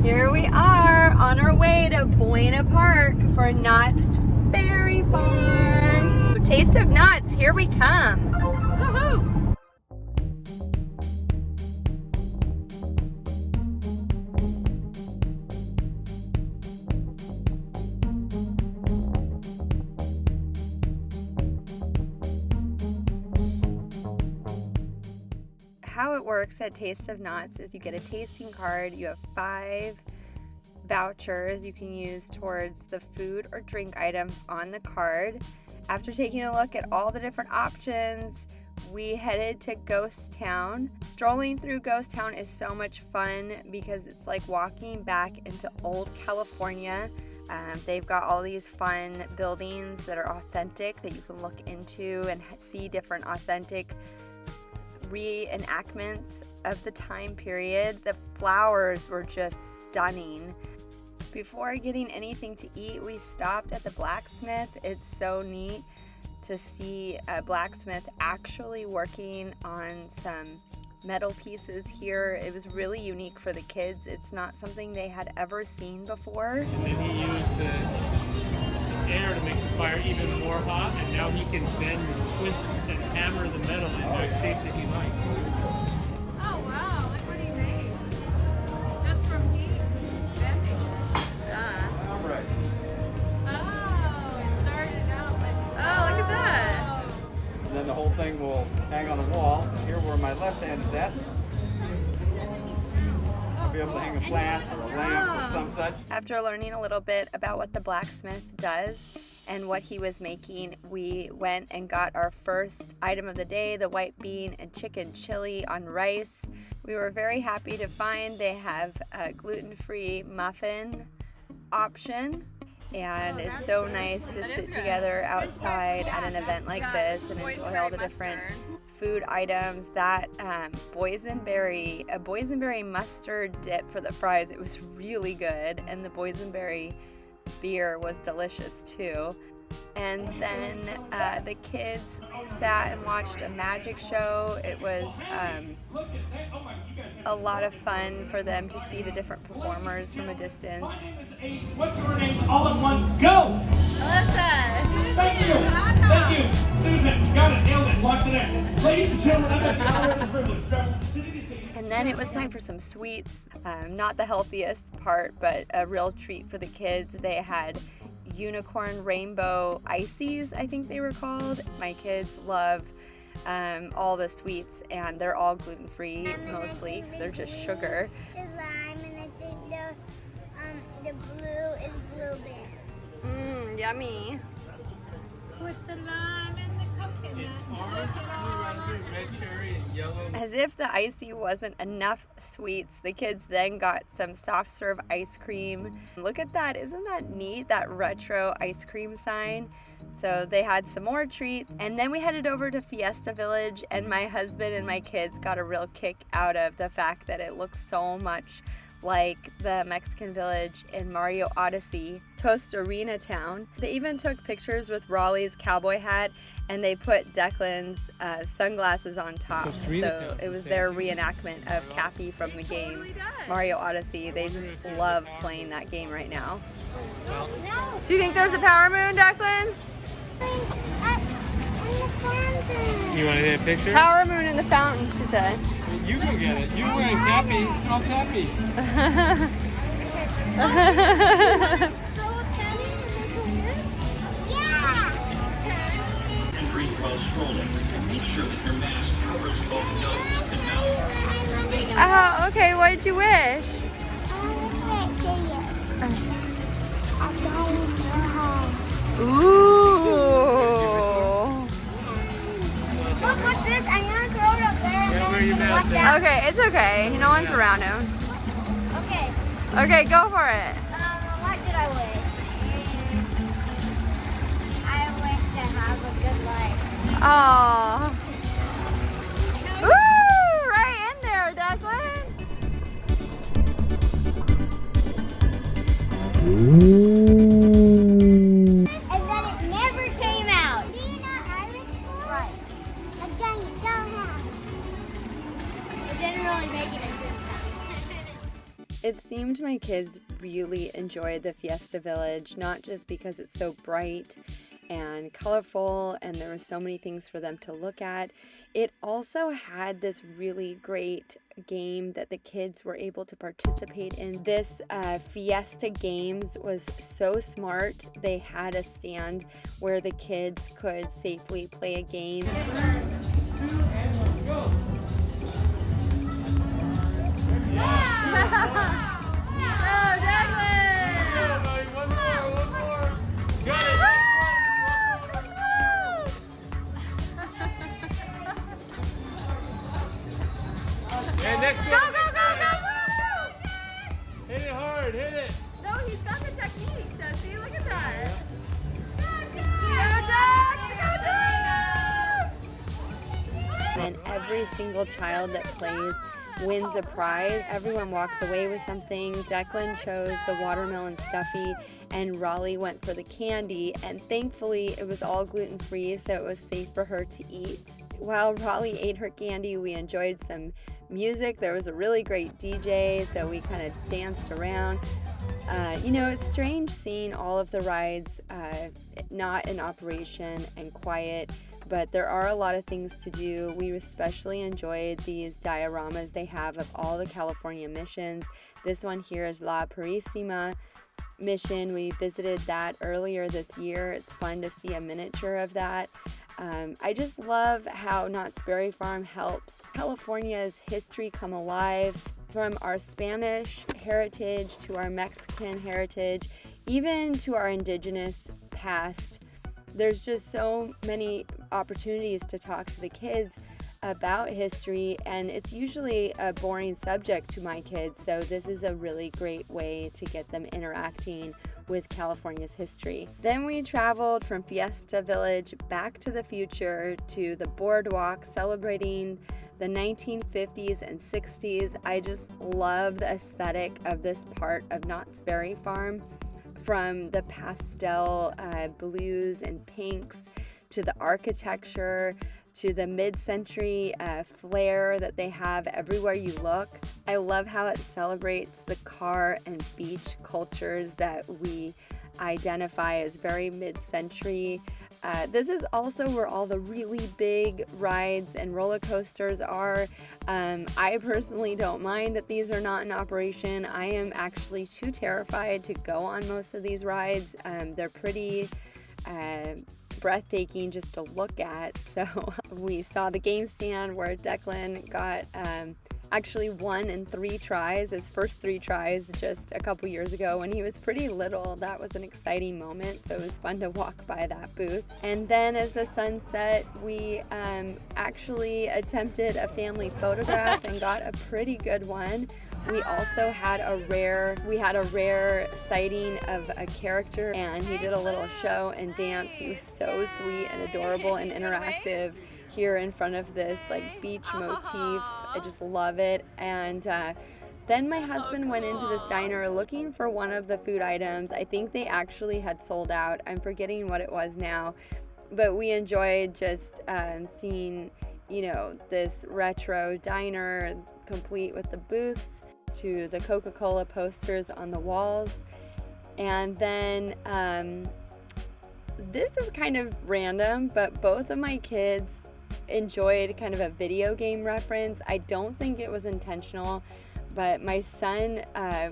Here we are on our way to Buena Park for Knott's Berry Farm. Taste of Knott's, here we come. Woohoo! How it works at Taste of Knott's is you get a tasting card. You have 5 vouchers you can use towards the food or drink items on the card. After taking a look at all the different options, we headed to Ghost Town. Strolling through Ghost Town is so much fun because it's like walking back into old California. They've got all these fun buildings that are authentic that you can look into and see different authentic reenactments of the time period. The flowers were just stunning. Before getting anything to eat, we stopped at the blacksmith. It's so neat to see a blacksmith actually working on some metal pieces here. It was really unique for the kids. It's not something they had ever seen before. And then he used the air to make the fire even more hot, and now he can bend and twist and hammer the metal into a shape that he likes. Oh wow, look what he made. Just from heat bending. All right. Oh, it started out like... Oh, look at that. And then the whole thing will hang on a wall. Here where my left hand is at, I'll be able to hang a plant or a lamp or some such. After learning a little bit about what the blacksmith does and what he was making, we went and got our first item of the day, the white bean and chicken chili on rice. We were very happy to find they have a gluten-free muffin option, and it's so nice to sit together outside at an event like this and enjoy all the different food items. That boysenberry mustard dip for the fries, it was really good, and the boysenberry beer was delicious too. And then the kids sat and watched a magic show. It was a lot of fun for them to see the different performers from a distance. What's your names all at once? Go! Alyssa! Thank you! Thank you! Susan, got it, nailed it, locked it in. Ladies and gentlemen, I've got the honor and the privilege. And then it was time for some sweets. Not the healthiest part, but a real treat for the kids. They had unicorn rainbow ices, I think they were called. My kids love all the sweets, and they're all gluten-free mostly because they're just sugar. The lime, and I think the blue is blueberry. Yummy. With the lime and the coconut. Orange, blue raspberry, red cherry, and yellow. As if the icy wasn't enough sweets, the kids then got some soft serve ice cream. Look at that, isn't that neat, that retro ice cream sign? So they had some more treats, and then we headed over to Fiesta Village, and my husband and my kids got a real kick out of the fact that it looks so much like the Mexican village in Mario Odyssey, Tostarena town. They even took pictures with Raleigh's cowboy hat, and they put Declan's sunglasses on top. So it was their reenactment of Cappy from the game Mario Odyssey. They just love playing that game right now. Do you think there's a power moon, Declan? You want to get a picture? Power moon in the fountain, she said. You go get it. You're wearing Cappy. All Cappy. Yeah! While strolling, make sure that your mask covers both nose and mouth. Oh, okay. What did you wish? Ooh. Look, what's this? I'm gonna throw it up there. Yeah, where you mask at? Okay, it's okay. No one's around him. Okay. Okay, go for it. What did I wish? I wish to have a good life. Aww. Woo! Right in there, Declan. And then it never came out. Do you know Irish? Right. I don't have. It didn't really make it a good sound. It's seemed my kids really enjoyed the Fiesta Village, not just because it's so bright and colorful and there were so many things for them to look at. It also had this really great game that the kids were able to participate in. This Fiesta Games was so smart. They had a stand where the kids could safely play a game. And next Go, one. go, go, go! Hit it hard, hit it. No, he's got the technique, Jesse. Look at that. And every single child that plays wins a prize. Everyone walks away with something. Declan chose the watermelon stuffy and Raleigh went for the candy, and thankfully it was all gluten-free, so it was safe for her to eat. While Raleigh ate her candy, we enjoyed some music. There was a really great DJ, so we kind of danced around. You know, it's strange seeing all of the rides not in operation and quiet, but there are a lot of things to do. We especially enjoyed these dioramas they have of all the California missions. This one here is La Purísima mission. We visited that earlier this year. It's fun to see a miniature of that. I just love how Knott's Berry Farm helps California's history come alive, from our Spanish heritage to our Mexican heritage, even to our indigenous past. There's just so many opportunities to talk to the kids about history, and it's usually a boring subject to my kids, so this is a really great way to get them interacting with California's history. Then we traveled from Fiesta Village back to the future to the boardwalk, celebrating the 1950s and 60s. I just love the aesthetic of this part of Knott's Berry Farm, from the pastel blues and pinks to the architecture to the mid-century flair that they have everywhere you look. I love how it celebrates the car and beach cultures that we identify as very mid-century. This is also where all the really big rides and roller coasters are. I personally don't mind that these are not in operation. I am actually too terrified to go on most of these rides. They're pretty breathtaking just to look at. So we saw the game stand where Declan got actually won in 3 tries, his first 3 tries just a couple years ago when he was pretty little. That was an exciting moment, so it was fun to walk by that booth. And then as the sun set, we actually attempted a family photograph and got a pretty good one. We also had a rare sighting of a character, and he did a little show and dance. He was so sweet and adorable and interactive here in front of this like beach motif. I just love it. And then my husband went into this diner looking for one of the food items. I think they actually had sold out. I'm forgetting what it was now, but we enjoyed just seeing, you know, this retro diner complete with the booths to the Coca-Cola posters on the walls. And then this is kind of random, but both of my kids enjoyed kind of a video game reference. I don't think it was intentional, but my son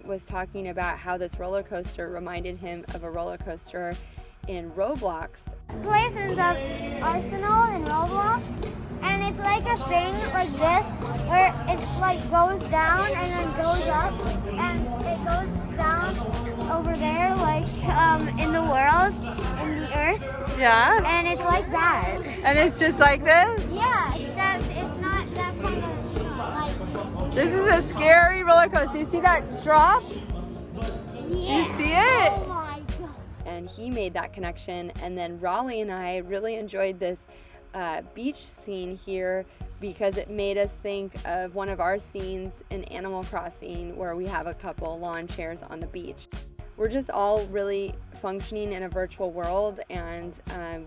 was talking about how this roller coaster reminded him of a roller coaster in Roblox. Place in the arsenal in Roblox, and it's like a thing like this where it's like goes down and then goes up, and it goes down over there like in the world, in the earth. Yeah? And it's like that. And it's just like this? Yeah, except it's not that kind of like. This is a scary roller coaster. You see that drop? Yeah. You see it? Oh my god. And he made that connection. And then Raleigh and I really enjoyed this beach scene here because it made us think of one of our scenes in Animal Crossing where we have a couple lawn chairs on the beach. We're just all really functioning in a virtual world, and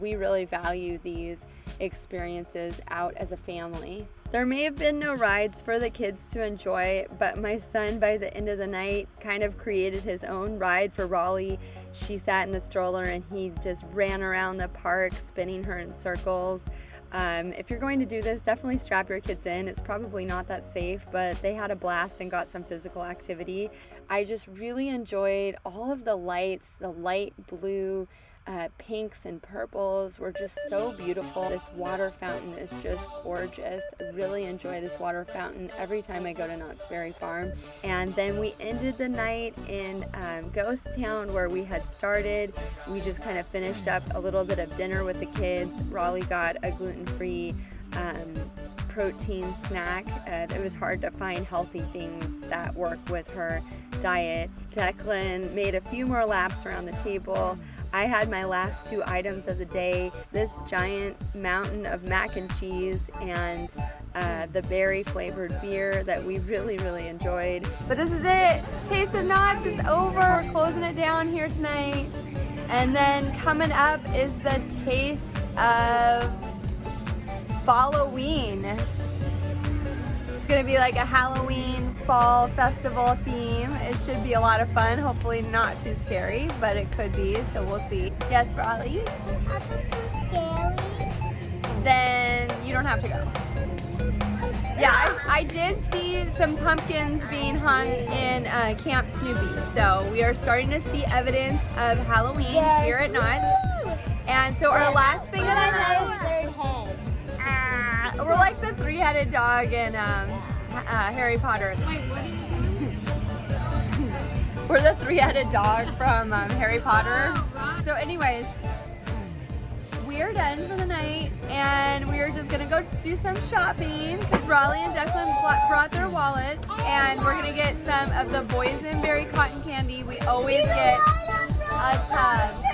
we really value these experiences out as a family. There may have been no rides for the kids to enjoy, but my son by the end of the night kind of created his own ride for Raleigh. She sat in the stroller and he just ran around the park spinning her in circles. If you're going to do this, definitely strap your kids in. It's probably not that safe, but they had a blast and got some physical activity. I just really enjoyed all of the lights, the light blue, pinks and purples were just so beautiful. This water fountain is just gorgeous. I really enjoy this water fountain every time I go to Knott's Berry Farm. And then we ended the night in Ghost Town where we had started. We just kind of finished up a little bit of dinner with the kids. Raleigh got a gluten-free protein snack. It was hard to find healthy things that work with her diet. Declan made a few more laps around the table. I had my last 2 items of the day, this giant mountain of mac and cheese and the berry flavored beer that we really enjoyed. But this is it. Taste of Knott's is over. We're closing it down here tonight. And then coming up is the taste of Halloween. It's gonna be like a Halloween fall festival theme. It should be a lot of fun. Hopefully not too scary, but it could be, so we'll see. Yes, Raleigh? If it's too scary, Then you don't have to go. Yeah, I did see some pumpkins being hung in Camp Snoopy, so we are starting to see evidence of Halloween here at Knott's. And so our last thing of the night, third head. we're like the 3-headed dog in Harry Potter. Wait, what do you do? We're the 3-headed dog from Harry Potter. So anyways, we're done for the night and we're just gonna go do some shopping because Raleigh and Declan brought their wallets and we're gonna get some of the boysenberry cotton candy. We always get a tub.